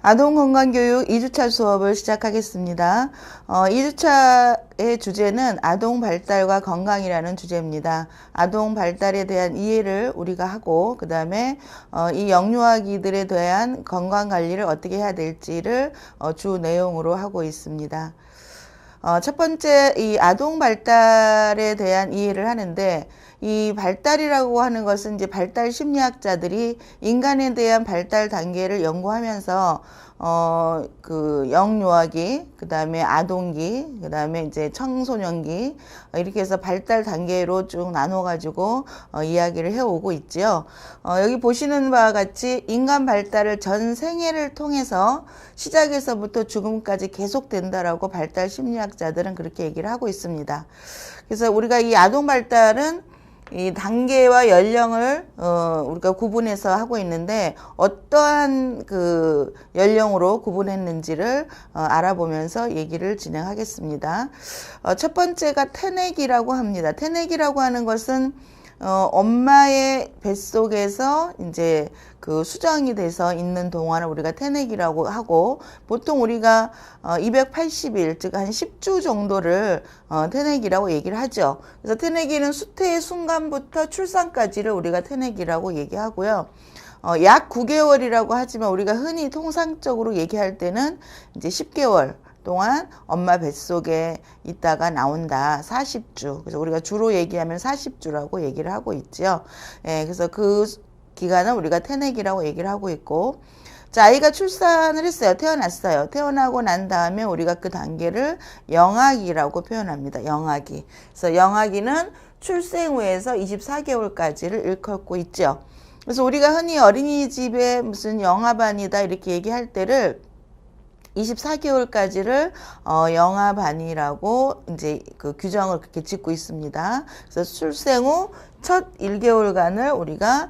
아동건강교육 2주차 수업을 시작하겠습니다. 2주차의 주제는 아동 발달과 건강이라는 주제입니다. 아동 발달에 대한 이해를 우리가 하고 그 다음에 이 영유아기들에 대한 건강관리를 어떻게 해야 될지를 주 내용으로 하고 있습니다. 첫 번째, 이 아동 발달에 대한 이해를 하는데, 이 발달이라고 하는 것은 이제 발달 심리학자들이 인간에 대한 발달 단계를 연구하면서, 그 영유아기, 그 다음에 아동기, 그 다음에 이제 청소년기, 이렇게 해서 발달 단계로 쭉 나눠가지고, 이야기를 해오고 있지요. 여기 보시는 바와 같이 인간 발달을 전 생애를 통해서 시작에서부터 죽음까지 계속된다라고 발달 심리학자들은 그렇게 얘기를 하고 있습니다. 그래서 우리가 이 아동 발달은 이 단계와 연령을 우리가 구분해서 하고 있는데 어떠한 그 연령으로 구분했는지를 알아보면서 얘기를 진행하겠습니다. 첫 번째가 태내기라고 합니다. 태내기라고 하는 것은 엄마의 뱃속에서 이제 그 수정이 돼서 있는 동안을 우리가 태내기라고 하고, 보통 우리가 280일, 즉 한 10주 정도를 태내기라고 얘기를 하죠. 그래서 태내기는 수태의 순간부터 출산까지를 우리가 태내기라고 얘기하고요. 약 9개월이라고 하지만 우리가 흔히 통상적으로 얘기할 때는 이제 10개월 동안 엄마 뱃속에 있다가 나온다. 40주. 그래서 우리가 주로 얘기하면 40주라고 얘기를 하고 있죠. 예, 그래서 그 기간은 우리가 태내기라고 얘기를 하고 있고, 자, 아이가 출산을 했어요. 태어났어요. 태어나고 난 다음에 우리가 그 단계를 영아기라고 표현합니다. 영아기. 그래서 영아기는 출생 후에서 24개월까지를 일컫고 있죠. 그래서 우리가 흔히 어린이집에 무슨 영아반이다 이렇게 얘기할 때를 24개월까지를 영아반이라고 이제 그 규정을 그렇게 짓고 있습니다. 그래서 출생 후 첫 1개월간을 우리가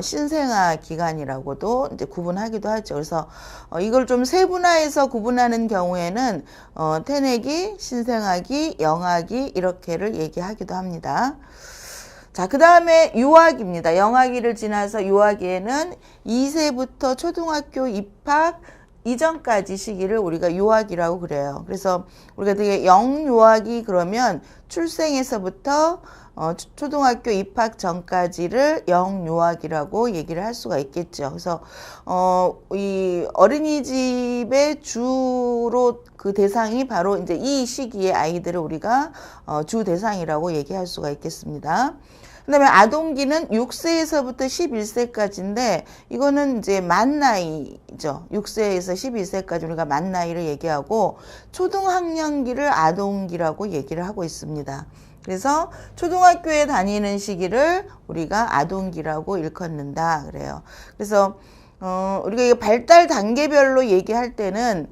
신생아 기간이라고도 이제 구분하기도 하죠. 그래서 이걸 좀 세분화해서 구분하는 경우에는 태내기, 신생아기, 영아기 이렇게를 얘기하기도 합니다. 자, 그 다음에 유아기입니다. 영아기를 지나서 유아기에는 2세부터 초등학교 입학 이전까지 시기를 우리가 유아기라고 그래요. 그래서 우리가 되게 영유아기 그러면 출생에서부터 초등학교 입학 전까지를 영유아기라고 얘기를 할 수가 있겠죠. 그래서 이 어린이집의 주로 그 대상이 바로 이제 이 시기의 아이들을 우리가 주 대상이라고 얘기할 수가 있겠습니다. 그 다음에 아동기는 6세에서부터 11세까지인데 이거는 이제 만 나이죠. 6세에서 11세까지 우리가 만 나이를 얘기하고, 초등학년기를 아동기라고 얘기를 하고 있습니다. 그래서 초등학교에 다니는 시기를 우리가 아동기라고 일컫는다 그래요. 그래서 우리가 발달 단계별로 얘기할 때는